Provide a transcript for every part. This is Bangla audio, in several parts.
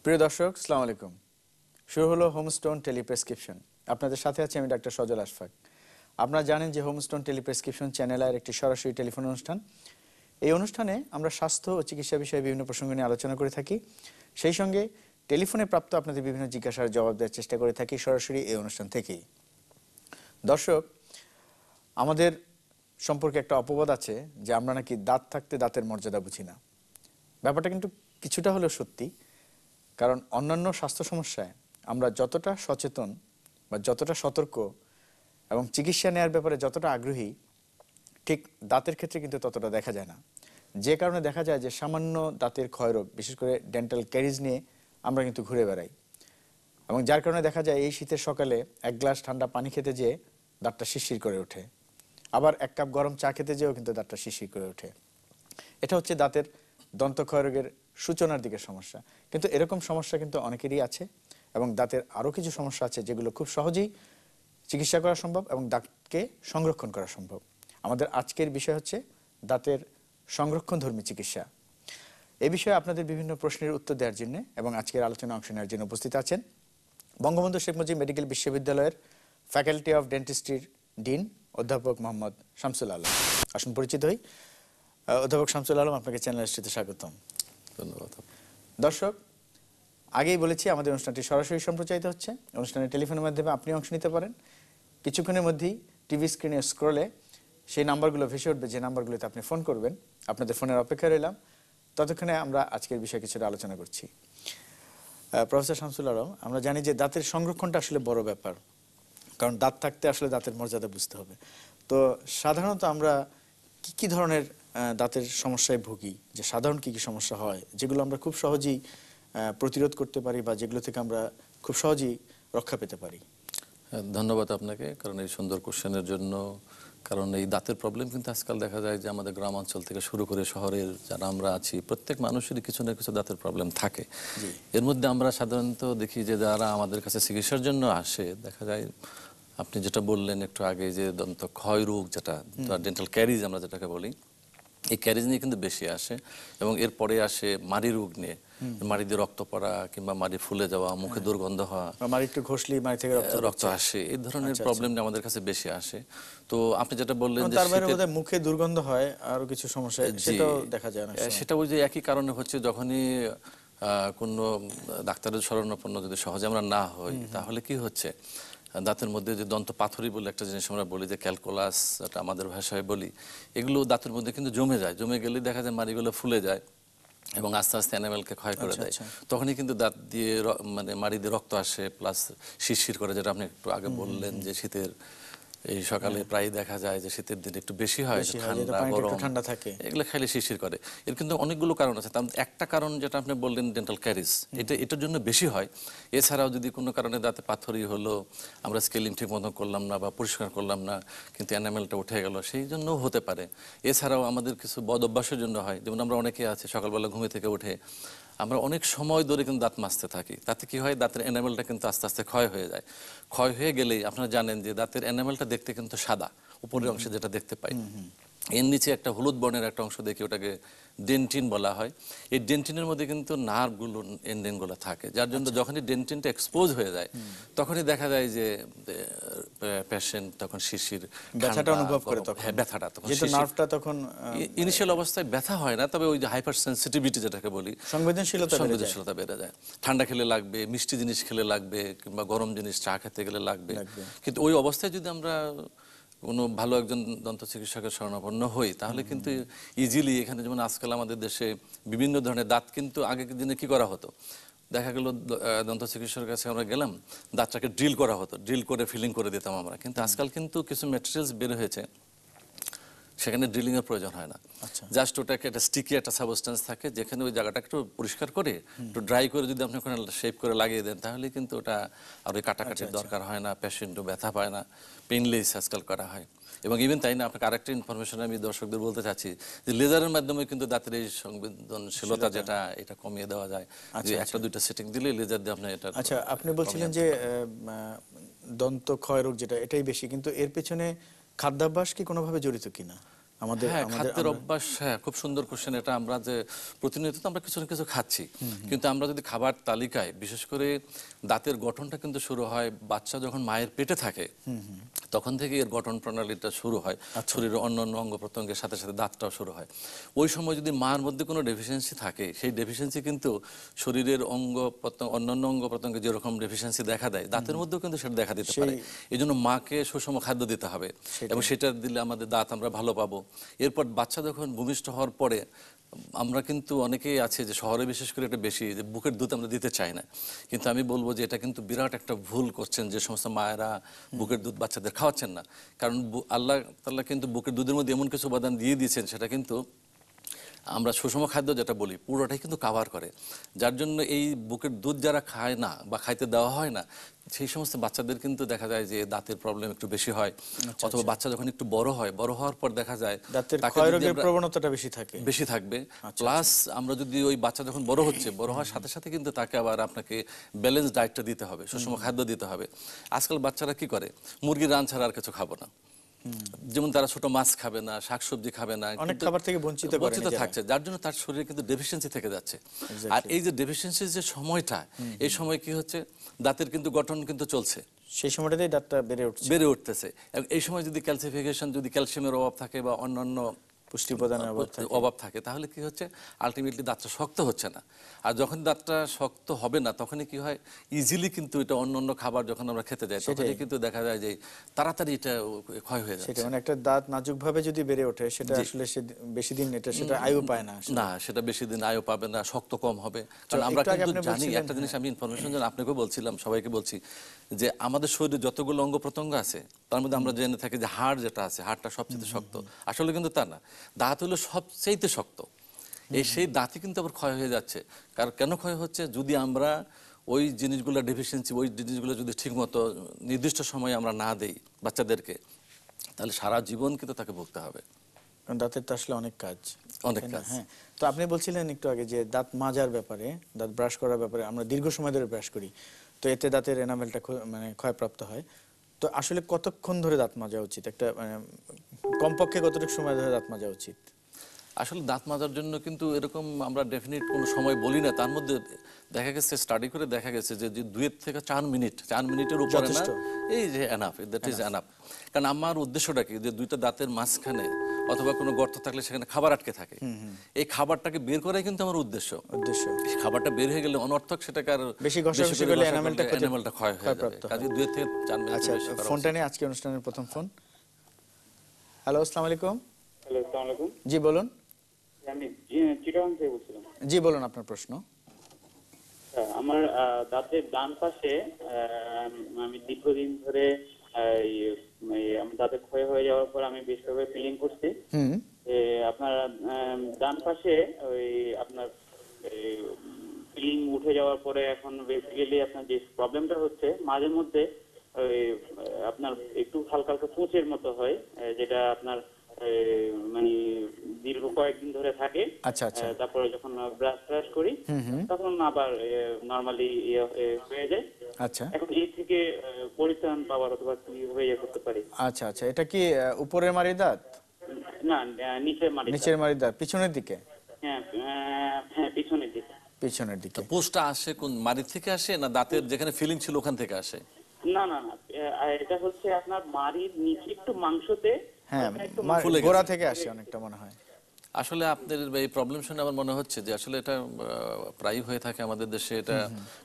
প্রিয় দর্শক, আসসালামু আলাইকুম। শুরু হলো হোমস্টোন টেলিপ্রেসক্রিপশন। আপনাদের সাথে আছি আমি ডাক্তার সজল আশফাক। আপনারা জানেন যে হোমস্টোন টেলিপ্রেসক্রিপশন চ্যানেলের একটি সরাসরি টেলিফোন অনুষ্ঠান। এই অনুষ্ঠানে আমরা স্বাস্থ্য ও চিকিৎসা বিষয়ে বিভিন্ন প্রসঙ্গ নিয়ে আলোচনা করে থাকি। সেই সঙ্গে টেলিফোনে প্রাপ্ত আপনাদের বিভিন্ন জিজ্ঞাসার জবাব দেওয়ার চেষ্টা করে থাকি সরাসরি এই অনুষ্ঠান থেকেই। দর্শক, আমাদের সম্পর্কে একটা অপবাদ আছে যে আমরা নাকি দাঁত থাকতে দাঁতের মর্যাদা বুঝি না। ব্যাপারটা কিন্তু কিছুটা হলেও সত্যি। কারণ অন্যান্য স্বাস্থ্য সমস্যায় আমরা যতটা সচেতন বা যতটা সতর্ক এবং চিকিৎসা নেওয়ার ব্যাপারে যতটা আগ্রহী, ঠিক দাঁতের ক্ষেত্রে কিন্তু ততটা দেখা যায় না। যে কারণে দেখা যায় যে সামান্য দাঁতের ক্ষয়রোগ, বিশেষ করে ডেন্টাল ক্যারিজ নিয়ে আমরা কিন্তু ঘুরে বেড়াই, এবং যার কারণে দেখা যায় এই শীতের সকালে এক গ্লাস ঠান্ডা পানি খেতে যেয়ে দাঁতটা শিরশির করে ওঠে, আবার এক কাপ গরম চা খেতে যেয়েও কিন্তু দাঁতটা শিরশির করে ওঠে। এটা হচ্ছে দাঁতের দন্তক্ষয়রোগের সূচনার দিকের সমস্যা। কিন্তু এরকম সমস্যা কিন্তু অনেকেরই আছে, এবং দাঁতের আরও কিছু সমস্যা আছে যেগুলো খুব সহজেই চিকিৎসা করা সম্ভব এবং দাঁতকে সংরক্ষণ করা সম্ভব। আমাদের আজকের বিষয় হচ্ছে দাঁতের সংরক্ষণধর্মী চিকিৎসা। এ বিষয়ে আপনাদের বিভিন্ন প্রশ্নের উত্তর দেওয়ার জন্য এবং আজকের আলোচনা অংশ নেওয়ার জন্য উপস্থিত আছেন বঙ্গবন্ধু শেখ মুজিব মেডিকেল বিশ্ববিদ্যালয়ের ফ্যাকাল্টি অফ ডেন্টিস্ট্রির ডিন অধ্যাপক মোহাম্মদ শামসুল আলম। আসুন পরিচিত হই। অধ্যাপক শামসুল আলম, আপনাকে চ্যানেলটিতে স্বাগতম। ধন্যবাদ। দর্শক, আগেই বলেছি আমাদের অনুষ্ঠানটি সরাসরি সম্প্রচারিত হচ্ছে। অনুষ্ঠানের টেলিফোনের মাধ্যমে আপনি অংশ নিতে পারেন। কিছুক্ষণের মধ্যেই টিভি স্ক্রিনে স্ক্রলে সেই নাম্বারগুলো ভেসে উঠবে, যে নাম্বারগুলোতে আপনি ফোন করবেন। আপনাদের ফোনের অপেক্ষায় রইলাম। ততক্ষণে আমরা আজকের বিষয়ে কিছুটা আলোচনা করছি। প্রফেসর শামসুল আলম, আমরা জানি যে দাঁতের সংরক্ষণটা আসলে বড় ব্যাপার, কারণ দাঁত থাকতে আসলে দাঁতের মর্যাদা বুঝতে হবে। তো সাধারণত আমরা কি ধরনের দাঁতের সমস্যায় ভুগি, যে সাধারণ কি সমস্যা হয় যেগুলো আমরা খুব সহজেই প্রতিরোধ করতে পারি বা যেগুলো থেকে আমরা খুব সহজেই রক্ষা পেতে পারি? ধন্যবাদ আপনাকে, কারণ এই সুন্দর কোশ্চেনের জন্য। কারণ এই দাঁতের প্রবলেম কিন্তু আজকাল দেখা যায় যে আমাদের গ্রামাঞ্চল থেকে শুরু করে শহরের যারা আমরা আছি, প্রত্যেক মানুষেরই কিছু না কিছু দাঁতের প্রবলেম থাকে। এর মধ্যে আমরা সাধারণত দেখি যে যারা আমাদের কাছে চিকিৎসার জন্য আসে, দেখা যায় আপনি যেটা বললেন একটু আগে, যে দন্ত ক্ষয় রোগ, যেটা ডেন্টাল ক্যারিজ আমরা যেটাকে বলি, এই ক্যারিজ নিয়ে কিন্তু বেশি আসে। এবং এরপরে আসে মাড়ি রোগ নিয়ে, মাড়ি দিয়ে রক্ত পড়া কিংবা মাড়ি ফুলে যাওয়া, মুখে দুর্গন্ধ হওয়া, মাড়ি একটু ঘষলেই মাড়ি থেকে রক্ত আসে, এই ধরনের প্রবলেম আমাদের কাছে বেশি আসে। তো আপনি যেটা বললেন যে তার বাইরে বোধহয় মুখে দুর্গন্ধ হয়, আরো কিছু সমস্যা সেটাও দেখা যায় না। সেটা ওই যে একই কারণে হচ্ছে, যখনই কোনো ডাক্তারের শরণাপন্ন যদি সহজে আমরা না হই, তাহলে কি হচ্ছে, দাঁতের মধ্যে যে দন্ত পাথরি বলে একটা জিনিস আমরা বলি, যে ক্যালকুলাস, যেটা আমাদের ভাষায় বলি, এগুলো দাঁতের মধ্যে কিন্তু জমে যায়। জমে গেলে দেখা যায় মাড়িগুলো ফুলে যায় এবং আস্তে আস্তে এনামেলকে ক্ষয় করে দেয়। তখনই কিন্তু দাঁত দিয়ে মানে মাড়ি দিয়ে রক্ত আসে, প্লাস শিরশির করে, যেটা আপনি একটু আগে বললেন যে শীতের এই সকালে প্রায় দেখা যায় যে শীতের দিনে একটু বেশি হয়, ঠান্ডা গরম ঠান্ডা থাকে, এগুলো খাইলে শিরশির করে। এর কিন্তু অনেকগুলো কারণ আছে। তার একটা কারণ যেটা আপনি বললেন ডেন্টাল ক্যারিজ, এটার জন্য বেশি হয়। এছাড়াও যদি কোনো কারণে দাঁতে পাথরি হলো, আমরা স্কেলিং ঠিক মতো করলাম না বা পরিষ্কার করলাম না, কিন্তু এনামেলটা উঠে গেল, সেই জন্যও হতে পারে। এছাড়াও আমাদের কিছু বদ অভ্যাসের জন্য হয়। যেমন আমরা অনেকে আছে সকালবেলা ঘুমে থেকে উঠে আমরা অনেক সময় ধরে কিন্তু দাঁত মাজতে থাকি। তাতে কি হয়, দাঁতের এনামেলটা কিন্তু আস্তে আস্তে ক্ষয় হয়ে যায়। ক্ষয় হয়ে গেলেই আপনারা জানেন যে দাঁতের এনামেলটা দেখতে কিন্তু সাদা, উপরের অংশে যেটা দেখতে পাই, এর নিচে একটা হলুদ বর্ণের একটা অংশ দেখি, ওটাকে ডেন্টিন বলা হয়। এই ডেন্টিনের মধ্যে কিন্তু নার্ভগুলো, এন্ডেনগুলো থাকে, যার জন্য যখনই ডেন্টিনটা এক্সপোজ হয়ে যায়, তখনই দেখা যায় যে পেশেন্ট তখন শিরশির, ব্যথাটা অনুভব করে। ব্যথাটা তখন, যেহেতু নার্ভটা তখন ইনিশিয়াল অবস্থায় ব্যথা হয় না, তবে ওই যে হাইপার সেন্সিটিভিটি যেটাকে বলি, সংবেদনশীলতা বেড়ে যায়। ঠান্ডা খেলে লাগবে, মিষ্টি জিনিস খেলে লাগবে, কিংবা গরম জিনিস চা খেতে গেলে লাগবে। কিন্তু ওই অবস্থায় যদি আমরা কোনো ভালো একজন দন্ত চিকিৎসকের শরণাপন্ন হই, তাহলে কিন্তু ইজিলি এখানে, যেমন আজকাল আমাদের দেশে বিভিন্ন ধরনের দাঁত, কিন্তু আগের দিনে কি করা হতো, দেখা গেল দন্ত চিকিৎসকের কাছে আমরা গেলাম, দাঁতটাকে ড্রিল করা হতো, ড্রিল করে ফিলিং করে দিতাম আমরা। কিন্তু আজকাল কিন্তু কিছু ম্যাটেরিয়ালস বের হয়েছে, সেখানে ড্রিলিং এর প্রয়োজন হয় না। জাস্ট ওটাকে একটা স্টিকি একটা সাবস্টেন্স থাকে, যেখানে ওই জায়গাটা একটু পরিষ্কার করে একটু ড্রাই করে যদি আপনি ওখানে শেপ করে লাগিয়ে দেন, তাহলে কিন্তু ওটা আর ওই কাটাকাটির দরকার হয় না, পেশেন্টও ব্যথা পায় না, পেইনলেস আজকাল করা হয়। এবং ইভেন তাই না, আপনাকে আরেকটা ইনফরমেশন আমি দর্শকদের বলতে চাচ্ছি, যে লেজারের মাধ্যমে কিন্তু দাঁতের এই সংবেদনশীলতা যেটা, এটা কমিয়ে দেওয়া যায়। যে একটা দুইটা সেটিং দিলে লেজার দিয়ে আপনি এটা। আচ্ছা, আপনি বলছিলেন যে দন্ত ক্ষয় রোগ যেটা, এটাই বেশি, কিন্তু এর পেছনে খাদ্যাভ্যাস কি কোনোভাবে জড়িত কিনা? আমাদের হ্যাঁ, খাদ্যের অভ্যাস, হ্যাঁ, খুব সুন্দর কোশ্চেন এটা। আমরা যে প্রতিনিয়ত তো আমরা কিছু না কিছু খাচ্ছি, কিন্তু আমরা যদি খাবার তালিকায় বিশেষ করে দাঁতের গঠনটা কিন্তু শুরু হয় বাচ্চা যখন মায়ের পেটে থাকে, তখন থেকে এর গঠন প্রণালীটা শুরু হয়, শরীরের অন্যান্য অঙ্গ প্রত্যঙ্গের সাথে সাথে দাঁতটাও শুরু হয়। ওই সময় যদি মার মধ্যে কোনো ডেফিসিয়েন্সি থাকে, সেই ডেফিসিয়েন্সি কিন্তু শরীরের অঙ্গ প্রত্যঙ্গ, অন্যান্য অঙ্গ প্রত্যঙ্গে যেরকম ডেফিসিয়েন্সি দেখা দেয়, দাঁতের মধ্যেও কিন্তু সেটা দেখা দিতে পারে। এই জন্য মাকে সুষম খাদ্য দিতে হবে, এবং সেটা দিলে আমাদের দাঁত আমরা ভালো পাবো। এরপর বাচ্চা যখন ভূমিষ্ঠ হওয়ার পরে আমরা কিন্তু অনেকেই আছে যে শহরে বিশেষ করে এটা বেশি, যে বুকের দুধ আমরা দিতে চাই না, কিন্তু আমি বলবো যে এটা কিন্তু বিরাট একটা ভুল করছেন যে সমস্ত মায়েরা বুকের দুধ বাচ্চাদের খাওয়াচ্ছেন না। কারণ আল্লাহ তাআলা কিন্তু বুকের দুধের মধ্যে এমন কিছু উপাদান দিয়ে দিয়েছেন, সেটা কিন্তু আমরা সুষম খাদ্য যেটা বলি পুরোটাই কিন্তু কাভার করে। যার জন্য এই বুকের দুধ যারা খায় না বা খাইতে দেওয়া হয় না, সেই সমস্ত বাচ্চাদের কিন্তু দেখা যায় যে দাঁতের প্রবলেম একটু বেশি হয়, অথবা বাচ্চা যখন একটু বড় হয়, বড় হওয়ার পর দেখা যায় দাঁতের ক্ষয় রোগের প্রবণতাটা বেশি থাকবে। প্লাস আমরা যদি ওই বাচ্চা যখন বড় হচ্ছে, বড় হওয়ার সাথে সাথে কিন্তু তাকে আবার আপনাকে ব্যালেন্স ডায়েটটা দিতে হবে, সুষম খাদ্য দিতে হবে। আজকাল বাচ্চারা কি করে, মুরগির রান ছাড়া আর কিছু খাবো না, যেমন তারা ছোট মাছ খাবে না, শাকসবজি খাবে না, অনেক খাবার থেকে বঞ্চিত থাকছে, যার জন্য তার শরীরে কিন্তু ডেফিসিয়েন্সি থেকে যাচ্ছে। আর এই যে ডেফিসিয়েন্সির যে সময়টা, এই সময় কি হচ্ছে, দাঁতের কিন্তু গঠন কিন্তু চলছে, সেই সময়টাতেই দাঁতটা বেড়ে উঠতেছে। এবং এই সময় যদি ক্যালসিফিকেশন, যদি ক্যালসিয়ামের অভাব থাকে বা অন্যান্য পুষ্টি প্রদানের অভাব থাকে, তাহলে কি হচ্ছে, আলটিমেটলি দাঁতটা শক্ত হচ্ছে না। আর যখন দাঁতটা শক্ত হবে না, তখনই কি হয়, ইজিলি কিন্তু এটা অন্য খাবার যখন আমরা খেতে যাই, তখনই কিন্তু দেখা যায় যে তাড়াতাড়ি এটা ক্ষয় হয়ে যায়। সেটা মানে একটা দাঁত নাজুকভাবে যদি বেড়ে ওঠে, সেটা আসলে বেশি দিন সেটা আয়ু পায় না। না, সেটা বেশি দিন আয়ু পাবে না, শক্ত কম হবে। কারণ আমরা কিন্তু জানি একটা জিনিস, আমি ইনফরমেশন যেন আপনাকেও বলছিলাম, সবাইকে বলছি, যে আমাদের শরীরে যতগুলো অঙ্গ প্রত্যঙ্গ আছে, তার মধ্যে আমরা জেনে থাকি যে হাড় যেটা আছে, হাড়টা সবচেয়ে শক্ত। আসলে কিন্তু তা না, দাঁত হলো সবচেয়ে শক্ত। সেই দাঁতই কিন্তু আবার ক্ষয় হয়ে যাচ্ছে। কারণ কেন ক্ষয় হচ্ছে, যদি আমরা ওই জিনিসগুলো ডেফিসিয়েন্সি, ওই জিনিসগুলো যদি ঠিকমতো নির্দিষ্ট সময়ে আমরা না দেই বাচ্চাদেরকে, তাহলে সারা জীবন কিন্তু তাকে ভুগতে হবে। কারণ দাঁতের তো আসলে অনেক কাজ। হ্যাঁ, তো আপনি বলছিলেন একটু আগে যে দাঁত মাজার ব্যাপারে, দাঁত ব্রাশ করার ব্যাপারে, আমরা দীর্ঘ সময় ধরে ব্রাশ করি, তো এতে দাঁতের এনামেলটা মানে ক্ষয়প্রাপ্ত হয়। তো আসলে কতক্ষণ ধরে দাঁত মাজা উচিত, একটা কমপক্ষে কতটুকু সময় ধরে দাঁত মাজা উচিত? আসলে দাঁত মাজার জন্য কিন্তু এরকম আমরা ডেফিনিট কোনো সময় বলি না। তার মধ্যে দেখা গেছে, স্টাডি করে দেখা গেছে যে 2 থেকে 4 মিনিটের উপরে না, এই যে এনাফ, দ্যাট ইজ এনাফ। কারণ আমার উদ্দেশ্যটা কি, যে দুইটা দাঁতের মাঝখানে অথবা কোনো গর্ত থাকলে সেখানে খাবার আটকে থাকে, এই খাবারটাকে বের করাই কিন্তু আমার উদ্দেশ্য। খাবারটা বের হয়ে গেলে অনর্থক সেটাকে আর বেশি ঘষাঘষি করলে এনামেলটা ক্ষয় হয়ে যাবে। কাজে 2 থেকে 4 মিনিট। আচ্ছা, ফোনটা নিয়ে আজকে অনুষ্ঠানের প্রথম ফোন। হ্যালো, আসসালামু আলাইকুম। হ্যালো, আসসালামু আলাইকুম। জি বলুন। আমি চিটাগাং থেকে বলছিলাম। জি বলুন আপনার প্রশ্ন। আমার দাঁতের ডান পাশে আমি দীর্ঘদিন ধরে আমার দাঁতের ক্ষয় হয়ে যাওয়ার পর আমি বেশ কয়েকবার ফিলিং করছি। আপনার ডান পাশে ওই আপনার ফিলিং উঠে যাওয়ার পরে এখন বেসিক্যালি আপনার যে প্রবলেমটা হচ্ছে, মাঝে মধ্যে ওই আপনার একটু হালকা হালকা পুঁচের মতো হয়, যেটা আপনার মানে দীর্ঘ কয়েকদিন ধরে থাকে। আচ্ছা আচ্ছা। তারপরে যখন ব্রাশ করি তখন আবার নরমালি হয়ে যায়। আচ্ছা, এখন এই থেকে পরিত্রাণ পাওয়ার অথবা কি হয়ে করতে পারি? আচ্ছা আচ্ছা, এটা কি উপরের মাড়ি দাঁত? না, নিচের মাড়ি দাঁত, পিছনের দিকে? হ্যাঁ হ্যাঁ, পিছনের দিকে। পোস্টটা আসে কোন মাড়ি থেকে আসে, না দাঁতের যেখানে ফিলিং ছিল ওখান থেকে আসে? না, এটা হচ্ছে আপনার মাড়ির নিচে একটু মাংসতে, হ্যাঁ, গোড়া থেকে আসে অনেকটা মনে হয়। আসলে আপনাদের এই প্রবলেম শুনে আমার মনে হচ্ছে যে আসলে এটা প্রায়ই হয়ে থাকে আমাদের দেশে এটা।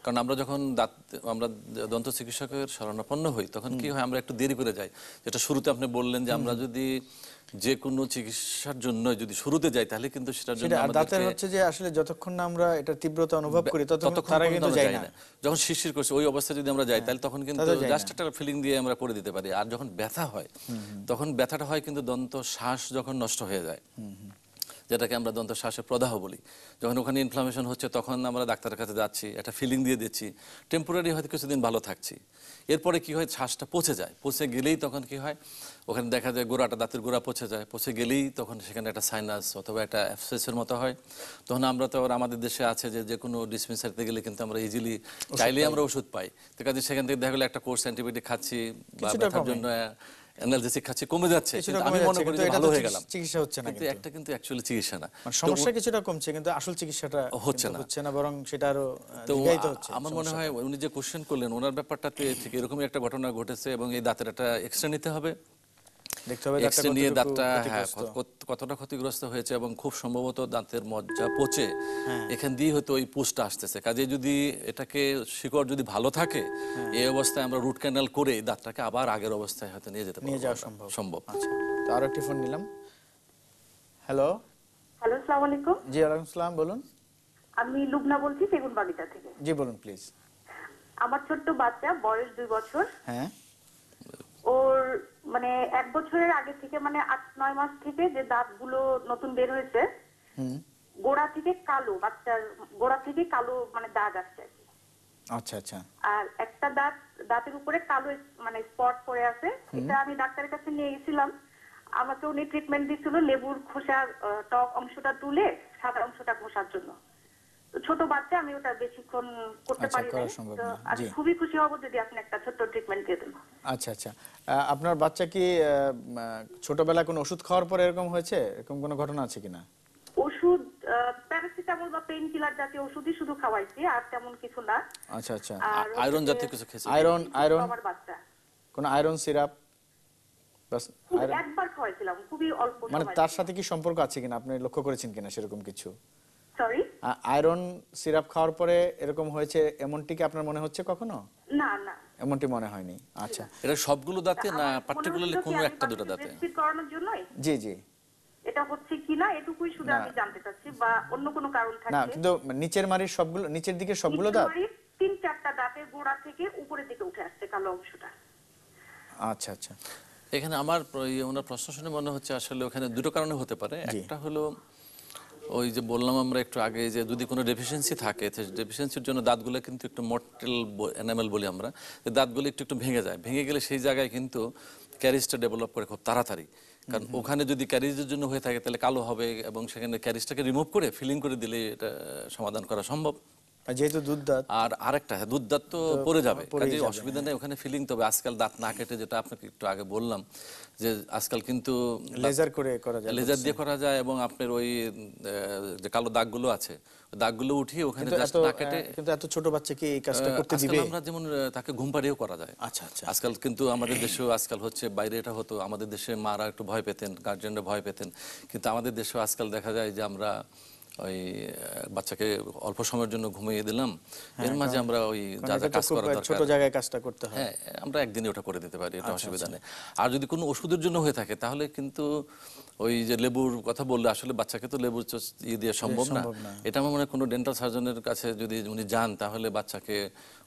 কারণ আমরা যখন আমরা দন্ত চিকিৎসকের শরণাপন্ন হই, তখন কি হয়, আমরা একটু দেরি করে যাই। যেটা শুরুতে আপনি বললেন যে আমরা যদি যে কোনো চিকিৎসার জন্য যদি শুরুতে যাই, তাহলে কিন্তু সেটার জন্য দাঁতের হচ্ছে যে আসলে যতক্ষণ না আমরা এটা তীব্রতা অনুভব করি ততক্ষণ তার আগে কিন্তু যাই না। যখন শিরশির করছে ওই অবস্থায় যদি আমরা যাই, তাহলে তখন কিন্তু জাস্ট একটা ফিলিং দিয়ে আমরা করে দিতে পারি। আর যখন ব্যথা হয়, তখন ব্যথাটা হয় কিন্তু দন্ত শ্বাস যখন নষ্ট হয়ে যায়, যেটাকে আমরা দন্ত শ্বাসের প্রদাহ বলি। যখন ওখানে ইনফ্লামেশন হচ্ছে, তখন আমরা ডাক্তারের কাছে যাচ্ছি, একটা ফিলিং দিয়ে দিচ্ছি, টেম্পোরারি হয়তো কিছুদিন ভালো থাকছি। এরপরে কি হয়, শ্বাসটা পচে যায়, পচে গেলেই তখন কি হয়, ওখানে দেখা যায় গোড়াটা, দাঁতের গোড়া পচে যায়, পচে গেলেই তখন সেখানে একটা সাইনাস অথবা একটা অ্যাবসেসের মতো হয়। তখন আমরা তো আমাদের দেশে আছে যে কোনো ডিসপেন্সারিতে গেলে কিন্তু আমরা ইজিলি চাইলেই আমরা ওষুধ পাই। তো কাজে সেখান থেকে দেখা গেলো একটা কোর্স অ্যান্টিবায়োটিক খাচ্ছি বা ব্যথার জন্য অ্যানালজেসিক খাচ্ছি, কমে যাচ্ছে, কিছুটা কিন্তু কমে আমি মনে যাচ্ছে, করি কিন্তু যে এটা ভালো তো হয়ে গেলাম, চিকিৎসা হচ্ছে না, কিন্তু কিন্তু একটা কিন্তু অ্যাকচুয়ালি চিকিৎসা না। মানে সমস্যা কিছুটা কমছে, কিন্তু আসল চিকিৎসাটা হচ্ছে কিন্তু না। হচ্ছে না, বরং সেটা আরো তো দীর্ঘায়িত হচ্ছে আমার মনে হয় সমস্যাটা। উনি যে কোশ্চেন করলেন ওনার ব্যাপারটাতে ঠিক এরকমই একটা ঘটনা ঘটেছে, এবং এই দাঁতের একটা এক্সরে নিতে হবে। দেখতে হবে দাঁতটা এক্সরে নিয়ে কতটুকু দাঁতটা ক্ষতিগ্রস্ত। কতটা ক্ষতিগ্রস্ত হয়েছে, এবং খুব সম্ভবত দাঁতের মজ্জা পচে হ্যাঁ। এখান দিয়ে হয়তো ওই পুষটা আসতেছে। কাজে যদি এটাকে শিকড় যদি ভালো থাকে, এই অবস্থায় আমরা রুট ক্যানাল করে দাঁতটাকে আবার আগের অবস্থায় হয়তো নিয়ে যেতে নিয়ে পারবো, যাওয়া আমরা। সম্ভব। সম্ভব। আচ্ছা, তো আরো একটি ফোন নিলাম। হ্যালো। হ্যালো, আসসালামু আলাইকুম। জি, ওয়ালাইকুম আসসালাম, বলুন। আমি লুবনা বলছি, সেগুনবাগিচা থেকে। জি, বলুন প্লিজ। আমার ছোট্ট বাচ্চা, বয়স 2 বছর। হ্যাঁ। ওর মানে 1 বছরের আগে থেকে, মানে 8-9 মাস থেকে যে দাঁতগুলো নতুন বের হয়েছে, গোড়া থেকে কালো, বাচ্চার গোড়া থেকে কালো মানে দাগ আসছে আর কি। আচ্ছা আচ্ছা। আর একটা দাঁতের উপরে কালো মানে স্পট পড়ে আছে। এটা আমি ডাক্তারের কাছে নিয়ে গেছিলাম। আমাকে উনি ট্রিটমেন্ট দিয়েছিল লেবুর খোসার টক অংশটা তুলে সাদা অংশটা ঘষার জন্য। তো ছোট বাচ্চা, আমি ওটা বেশিক্ষণ করতে আচ্ছা, পারি না। করা সম্ভব তো না। আমি জি। খুবই খুশি হব যদি আপনি একটা ছোট্ট ট্রিটমেন্ট দিয়ে দেন। আচ্ছা আচ্ছা। আপনার বাচ্চা কি ছোটবেলায় কোনো ওষুধ খাওয়ার পরে এরকম হয়েছে, এরকম কোনো ঘটনা আছে কিনা? ওষুধ প্যারাসিটামল বা পেইন কিলার জাতীয় ওষুধই শুধু খাওয়াইছি, আর তেমন কিছু না। আচ্ছা আচ্ছা। আর আয়রন জাতীয় কিছু খেয়েছে? আয়রন আমার বাচ্চা কোনো আয়রন সিরাপ? বাস আয়রন, একবার খাওয়াইছিলাম, খুবই অল্প মানে সময়। তার সাথে কি সম্পর্ক আছে কিনা, আপনি লক্ষ্য করেছেন কিনা সেরকম কিছু? সরি? আয়রন সিরাপ খাওয়ার পরে এরকম হয়েছে এমনটি কি আপনার মনে হচ্ছে কখনো? না না, এমনটি মনে হয়নি। আচ্ছা। এটা সবগুলো দাঁতে না আমার মনে পার্টিকুলারলি হচ্ছিল কি কোনো আমি একটা দুটো বাচ্চাকে দাঁতে? breastfeed করানোর জন্যই জি জি। এটা হচ্ছে কিনা এটুকুই শুধু না। আমি জানতে চাচ্ছি, বা অন্য কোনো কারণ না, থাকলে। কিন্তু নিচের মাড়ির সবগুলো, নিচের দিকে সবগুলো দাঁত? 3-4টা দাঁতের গোড়া থেকে উপরের দিকে উঠে আসছে কালো অংশটা। আচ্ছা আচ্ছা। এখানে আমার ওনার প্রশ্ন শুনে মনে হচ্ছে আসলে ওখানে দুটো কারণে হতে পারে। জি। একটা হলো ওই যে বললাম আমরা একটু আগে, যে যদি কোনো ডেফিসিয়েন্সি থাকে, ডেফিসিয়েন্সির জন্য দাঁতগুলো কিন্তু একটু মর্টেল এনামেল বলি আমরা, যে দাঁতগুলো একটু একটু ভেঙে যায়। ভেঙে গেলে সেই জায়গায় কিন্তু ক্যারিজটা ডেভেলপ করে খুব তাড়াতাড়ি। কারণ ওখানে যদি ক্যারিজের জন্য হয়ে থাকে তাহলে কালো হবে, এবং সেখানে ক্যারিজটাকে রিমুভ করে ফিলিং করে দিলে এটা সমাধান করা সম্ভব। আর যেহেতু দুধ দাঁত, আর আরেকটা, দুধ দাঁত তো পড়ে যাবে, পড়েই কাজে যাবে, অসুবিধা নেই ওখানে ফিলিং। তবে আজকাল দাঁত না কেটে, যেটা আপনাকে একটু আগে বললাম, যে আজকাল কিন্তু লেজার করে করা যায়, লেজার দিয়ে করা যায়, এবং আপনার ওই যে কালো দাগগুলো আছে, ওই দাগগুলো উঠিয়ে ওখানে কিন্তু জাস্ট না কেটে। কিন্তু এত ছোট বাচ্চা কি এই কাজটা করতে আজকাল দিবে? আমরা যেমন তাকে ঘুম পাড়িয়েও করা যায়। আচ্ছা আচ্ছা। আজকাল কিন্তু আমাদের দেশেও আজকাল হচ্ছে, বাইরে এটা হতো, আমাদের দেশে মারা একটু ভয় পেতেন, গার্জিয়ানরা ভয় পেতেন, কিন্তু আমাদের দেশেও আজকাল দেখা যায় যে আমরা ওই বাচ্চাকে অল্প সময়ের জন্য ঘুমিয়ে দিলাম, এর মাঝে আমরা ওই যা যা কাজ করা দরকার, ছোট জায়গায় কাজটা করতে হয়। হ্যাঁ, আমরা একদিনে ওটা করে দিতে পারি, এটা অসুবিধা নেই। আর যদি কোনো ওষুধের জন্য হয়ে থাকে তাহলে কিন্তু ওই যে লেবুর কথা বললে, আসলে বাচ্চাকে তো লেবুর দিয়ে সম্ভব না। এটা আমার মনে হয় কোনো ডেন্টাল সার্জনের কাছে যদি উনি যান, তাহলে বাচ্চাকে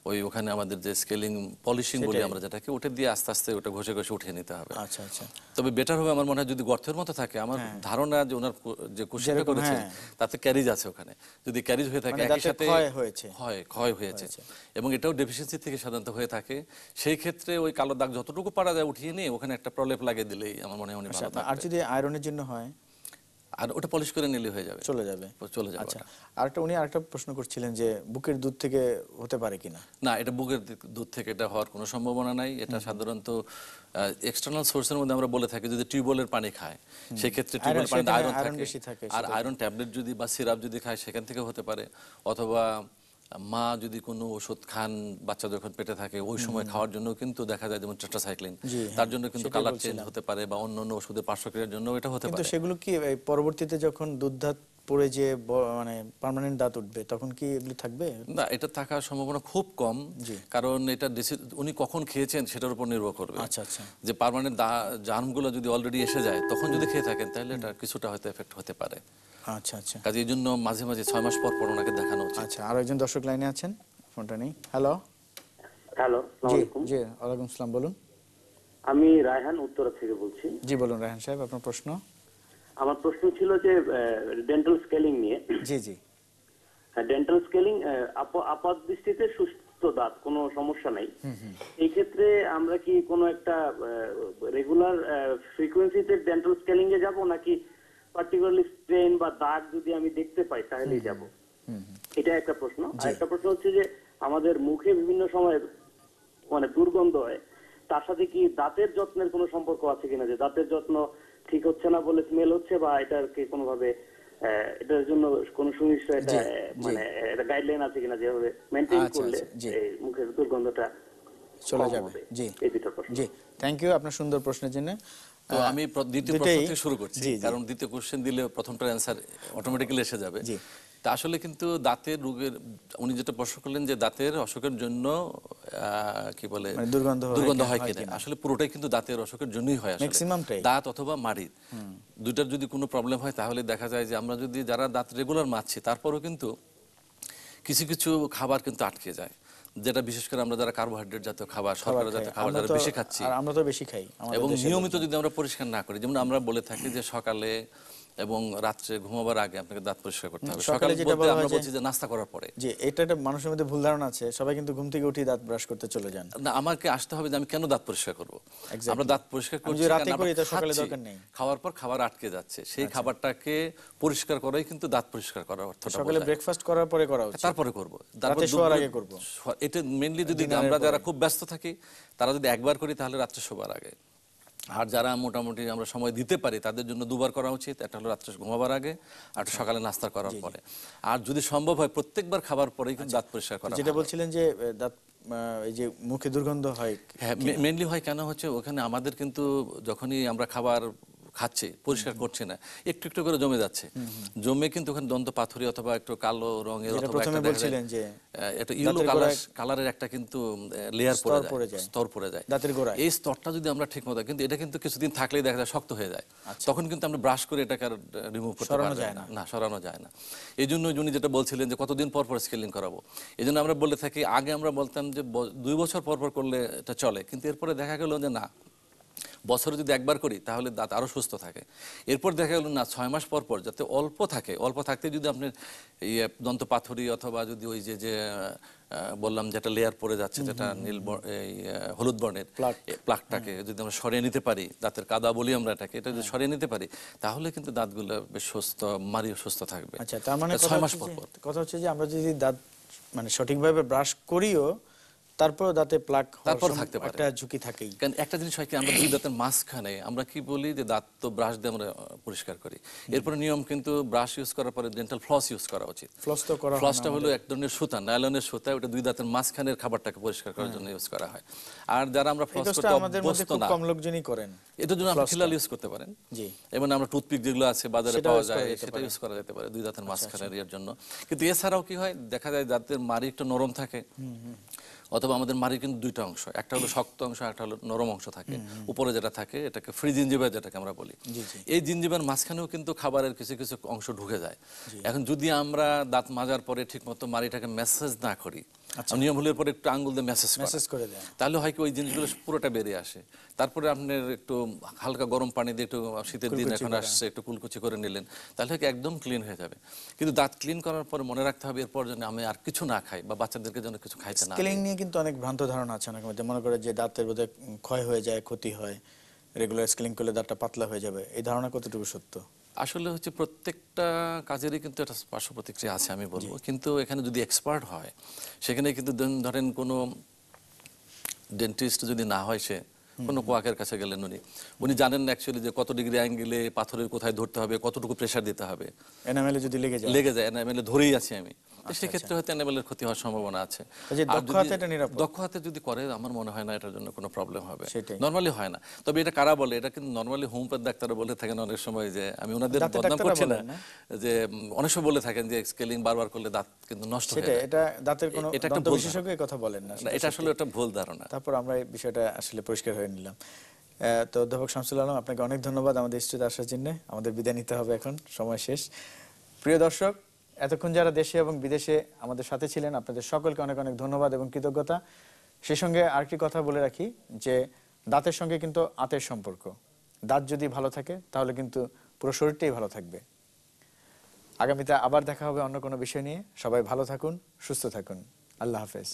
ওই ওখানে আমাদের যে স্কেলিং পলিশিং বলি আমরা, যেটাকে ওটা দিয়ে আস্তে আস্তে ওটা ঘষে ঘষে উঠিয়ে নিতে হবে। আচ্ছা আচ্ছা। তবে বেটার হবে আমার মনে হয় যদি গর্তের মতো থাকে। আমার ধারণা যে ওনার যে কোশ্চেনটা করেছেন তাতে ক্যারিজ আছে ওখানে, যদি ক্যারিজ হয়ে থাকে একই সাথে ক্ষয় হয়েছে, এবং এটাও ডেফিসিয়েন্সি থেকে সাধারণত হয়ে থাকে, সেই ক্ষেত্রে ওই কালো দাগ যতটুকু পারা যায় উঠিয়ে নিয়ে ওখানে একটা প্রলেপ লাগিয়ে দিলেই আমার মনে হয় উনি ভালো থাকবে। আর যদি আয়রনের জন্য হয়, আর ওটা পলিশ করে নিলে হয়ে যাবে, চলে যাবে। আচ্ছা, উনি আরেকটা প্রশ্ন করছিলেন যে বুকের দুধ থেকে হতে পারে কিনা? না, এটা বুকের দুধ থেকে এটা হওয়ার কোনো সম্ভাবনা নাই। এটা সাধারণত এক্সটার্নাল সোর্সের মধ্যে আমরা বলে থাকি, যদি টিউবওয়েলের পানি খায় সেক্ষেত্রে টিউবওয়েল পানিতে আয়রন থাকে, আর আয়রন ট্যাবলেট যদি বা সিরাপ যদি খায় সেখান থেকে হতে পারে, অথবা মা যদি কোনো ওষুধ খান বাচ্চা যখন পেটে থাকে ওই সময় খাওয়ার জন্য কিন্তু দেখা যায়, যেমন টেট্রাসাইক্লিন, তার জন্য কিন্তু কালার চেঞ্জ হতে পারে, বা অন্য অন্য ওষুধের পার্শ্বক্রিয়ার জন্য এটা হতে পারে। কিন্তু সেগুলো কি পরবর্তীতে যখন দুধ দাঁত পড়ে যে মানে পার্মানেন্ট দাঁত উঠবে তখন কি এগুলো থাকবে? না, এটা থাকার সম্ভাবনা খুব কম, কারণ এটা উনি কখন খেয়েছেন সেটার উপর নির্ভর করবে। আচ্ছা আচ্ছা। যে পার্মানেন্ট জার্মগুলো যদি অলরেডি এসে যায় তখন যদি খেয়ে থাকেন তাহলে এটা কিছুটা হয়তো এফেক্ট হতে পারে। আচ্ছা আচ্ছা। কাজে এই জন্য মাঝে মাঝে 6 মাস পর পর ওনাকে দেখানো উচিত। আচ্ছা, আরো একজন দর্শক লাইনে আছেন, ফোনটা নেই। হ্যালো। হ্যালো, জি জি, ওয়ালাইকুম আসসালাম, বলুন। আমি রায়হান উত্তরা থেকে বলছি। জি বলুন রায়হান সাহেব, আপনার প্রশ্ন। আমার প্রশ্ন ছিল যে ডেন্টাল স্কেলিং নিয়ে। জি জি। ডেন্টাল স্কেলিং আপাত দৃষ্টিতে সুস্থ দাঁত, কোনো সমস্যা নাই। এই ক্ষেত্রে আমরা কি কোনো একটা রেগুলার ফ্রিকোয়েন্সিতে ডেন্টাল স্কেলিং এ যাব, নাকি পার্টিকুলারলি স্ট্রেন বা দাগ যদি আমি দেখতে পাই তাহলেই যাব? এটা একটা প্রশ্ন। আর একটা প্রশ্ন হচ্ছে যে আমাদের মুখে বিভিন্ন সময় মানে দুর্গন্ধ হয়, তার সাথে কি দাঁতের যত্নের কোনো সম্পর্ক আছে কিনা, যে দাঁতের যত্ন ঠিক হচ্ছে না বলে স্মেল হচ্ছে, বা এটার কি কোনোভাবে এটার জন্য কোনো সুনির্দিষ্ট এটা মানে এটা গাইডলাইন আছে কিনা যেভাবে মেইনটেইন করলে এই মুখের দুর্গন্ধটা চলে যাবে? জি এই দুটো প্রশ্ন। জি, থ্যাংক ইউ আপনার সুন্দর প্রশ্নের জন্য। তো আমি দ্বিতীয় প্রশ্ন থেকে শুরু করছি, কারণ দ্বিতীয় কোশ্চেন দিলে প্রথমটার অ্যান্সার অটোমেটিক্যালি এসে যাবে। তা আসলে কিন্তু দাঁতের রোগের, উনি যেটা প্রশ্ন করলেন যে দাঁতের অসুখের জন্য কি বলে দুর্গন্ধ হয় কিনা, আসলে পুরোটাই কিন্তু দাঁতের অসুখের জন্যই হয়। আসলে দাঁত অথবা মাড়ি দুইটার যদি কোনো প্রবলেম হয় তাহলে দেখা যায় যে আমরা যদি যারা দাঁত রেগুলার মাজছি তারপরেও কিন্তু কিছু কিছু খাবার কিন্তু আটকে যায়, যেটা বিশেষ করে আমরা যারা কার্বোহাইড্রেট জাতীয় খাবার, শর্করা জাতীয় খাবার যারা বেশি খাচ্ছি, আমরা তো বেশি খাই, এবং নিয়মিত যদি আমরা পরিষ্কার না করি, যেমন আমরা বলে থাকি যে সকালে এবং রাত্রে ঘুমাবার আগে আপনাকে দাঁত পরিষ্কার করতে হবে। সকালে যেটা আমরা বলছি যে নাস্তা করার পরে। জি, এটা একটা মানুষের মধ্যে ভুল ধারণা আছে, সবাই কিন্তু ঘুম থেকে উঠে দাঁত ব্রাশ করতে চলে যান। না, আমাকে আসতে হবে যে আমি কেন দাঁত পরিষ্কার করব। আমরা দাঁত পরিষ্কার করছি রাতে করি, তো সকালে দরকার নেই। খাওয়ার পর খাবার আটকে যাচ্ছে, সেই খাবারটাকে পরিষ্কার করাই কিন্তু দাঁত পরিষ্কার করার অর্থ। সকালে ব্রেকফাস্ট করার পরে করা উচিত, তারপরে করব, রাতে শোয়ার আগে করব। এটা মেইনলি যদি আমরা যারা খুব ব্যস্ত থাকি তারা যদি একবার করি তাহলে রাত্রে শোবার আগে, আর যারা মোটামুটি আমরা সময় দিতে পারি তাদের জন্য দুবার করা উচিত। একটা হলো রাত্রে ঘুমাবার আগে, আর সকালে নাস্তা করার পরে। আর যদি সম্ভব হয় প্রত্যেকবার খাবার পরেই কিন্তু দাঁত পরিষ্কার করা। যেটা বলছিলেন যে দাঁত এই যে মুখে দুর্গন্ধ হয়, হ্যাঁ মেইনলি হয় কেন হচ্ছে ওখানে আমাদের কিন্তু যখনই আমরা খাবার খাচ্ছে পরিষ্কার করছে না, একটু একটু করে জমে যাচ্ছে, জমে কিন্তু ওখানে দন্ত পাথরি অথবা একটু কালো রঙের অথবা একটা ইয়েলো কালারের একটা কিন্তু লেয়ার পড়ে যায়, স্তর পড়ে যায় দাঁতের গোড়ায়। এই স্তরটা যদি আমরা ঠিক মতো, কিন্তু এটা কিন্তু কিছুদিন থাকলেই দেখা যায় শক্ত হয়ে যায়, তখন কিন্তু আমরা ব্রাশ করে এটাকে আর রিমুভ করতে পারবো না, না সরানো যায় না। এই জন্য উনি যেটা বলছিলেন যে কতদিন পর পর স্কেলিং করাবো, এই জন্য আমরা বলে থাকি, আগে আমরা বলতাম যে 2 বছর পর পর করলে এটা চলে, কিন্তু এরপরে দেখা গেল যে না, বছরে যদি একবার করি তাহলে দাঁত আরো সুস্থ থাকে। এরপর দেখা গেল না, 6 মাস পর পর যাতে অল্প থাকে, অল্প থাকতে যদি আপনার দন্ত পাথরি অথবা যদি ওই যে বললাম যেটা লেয়ার পড়ে যাচ্ছে, যেটা নীল হলুদ বর্ণের প্লাকটাকে যদি আমরা সরিয়ে নিতে পারি, দাঁতের কাদা বলি আমরা এটাকে, এটা যদি সরিয়ে নিতে পারি তাহলে কিন্তু দাঁতগুলো বেশ সুস্থ, মারিও সুস্থ থাকবে। আচ্ছা, তার মানে 6 মাস পর পর। কথা হচ্ছে যে আমরা যদি দাঁত মানে সঠিকভাবে ব্রাশ করিও তারপর দাঁতে প্লাক তারপর থাকতে পারে, একটা ঝুঁকি থাকেই। কারণ একটা জিনিস হয় কি, আমরা দুই দাঁতের মাঝখানে আমরা কি বলি যে দাঁত তো ব্রাশ দিয়ে আমরা পরিষ্কার করি, এরপরে নিয়ম কিন্তু ব্রাশ ইউজ করার পরে ডেন্টাল ফ্লস ইউজ করা উচিত। ফ্লসটা হলো এক ধরনের সুতা, নাইলনের সুতা, ওটা দুই দাঁতের মাঝখানের খাবারটাকে পরিষ্কার করার জন্য ইউজ করা হয়। আর যারা আমরা ফ্লস করতে অভ্যস্ত না, কম লোকজনই করেন, এটার জন্য আপনি ফিলাল ইউজ করতে পারেন। জি, এবং আমরা টুথপিক যেগুলো আছে বাজারে পাওয়া যায় সেটা ইউজ করা যেতে পারে দুই দাঁতের মাঝখানের এর জন্য। কিন্তু এছাড়াও কি হয়, দেখা যায় দাঁতের মাড়ি একটু নরম থাকে, অথবা আমাদের মাড়ির কিন্তু দুইটা অংশ, একটা হলো শক্ত অংশ, একটা হলো নরম অংশ থাকে। উপরে যেটা থাকে এটাকে ফ্রি জিঞ্জিভা যেটাকে আমরা বলি, এই জিঞ্জিভার মাঝখানেও কিন্তু খাবারের কিছু কিছু অংশ ঢুকে যায়। এখন যদি আমরা দাঁত মাজার পরে ঠিকমতো মাড়িটাকে ম্যাসেজ না করি, নিয়ম হলে পরে একটু আঙ্গুল দিয়ে ম্যাসেজ করে দেয়, তাহলে হয় কি ওই জিনিসগুলো পুরোটা বেরিয়ে আসে। তারপরে আপনার একটু হালকা গরম পানি দিয়ে, একটু শীতের দিন এখন আসছে, একটু কুলকুচি করে নিলেন, তাহলে একদম ক্লিন হয়ে যাবে। কিন্তু দাঁত ক্লিন করার পরে মনে রাখতে হবে এরপর যেন আমি আর কিছু না খাই, বা বাচ্চাদেরকে যেন কিছু খাইতে না। স্কেলিং নিয়ে কিন্তু অনেক ভ্রান্ত ধারণা আছে অনেকের মধ্যে, মনে করে যে দাঁতের বোধহয় ক্ষয় হয়ে যায়, ক্ষতি হয়, রেগুলার স্কেলিং করলে দাঁতটা পাতলা হয়ে যাবে, এই ধারণা কতটুকু সত্য? আসলে হচ্ছে প্রত্যেকটা কাজেরই কিন্তু একটা পার্শ্ব প্রতিক্রিয়া আছে আমি বলবো, কিন্তু এখানে যদি এক্সপার্ট হয়, সেখানে কিন্তু ধরেন কোনো ডেন্টিস্ট যদি না হয়, সে কোনো কোয়াকের কাছে গেলেন, উনি জানেন না অ্যাকচুয়ালি যে কত ডিগ্রি অ্যাঙ্গেলে পাথরের কোথায় ধরতে হবে, কতটুকু প্রেসার দিতে হবে। এনামেলে যদি লেগে যায়, এনামেলে ধরেই আছি আমি, সেক্ষেত্রে হয়তো এনামেলের ক্ষতি হওয়ার সম্ভাবনা আছে। দক্ষ হাতে যদি করে আমার মনে হয় না এটার জন্য কোনো প্রবলেম হবে, নরমালি হয় না। তবে এটা কারা বলে, এটা কিন্তু নরমালি হোমিওপ্যাথ ডাক্তাররা বলে থাকেন অনেক সময়, যে আমি ওনাদের বদনাম করছি না, যে অনেক সময় বলে থাকেন যে স্কেলিং বারবার করলে দাঁত কিন্তু নষ্ট হয়ে যায়। এটা দাঁতের কোনো দন্ত বিশেষজ্ঞের কথা বলেন না, এটা আসলে একটা ভুল ধারণা। তারপর আমরা এই বিষয়টা আসলে পরিষ্কার হয়ে নিলাম। তো অধ্যাপক শামসুল আলম, আপনাকে অনেক ধন্যবাদ আমাদের স্টুডিওতে আসার জন্য। আমাদের বিদায় নিতে হবে, এখন সময় শেষ। প্রিয় দর্শক, এতক্ষণ যারা দেশে এবং বিদেশে আমাদের সাথে ছিলেন, আপনাদের সকলকে অনেক অনেক ধন্যবাদ এবং কৃতজ্ঞতা। সেই সঙ্গে আরেকটি কথা বলে রাখি, যে দাঁতের সঙ্গে কিন্তু আঁতের সম্পর্ক। দাঁত যদি ভালো থাকে তাহলে কিন্তু পুরো শরীরটাই ভালো থাকবে। আগামীতে আবার দেখা হবে অন্য কোনো বিষয় নিয়ে। সবাই ভালো থাকুন, সুস্থ থাকুন। আল্লাহ হাফেজ।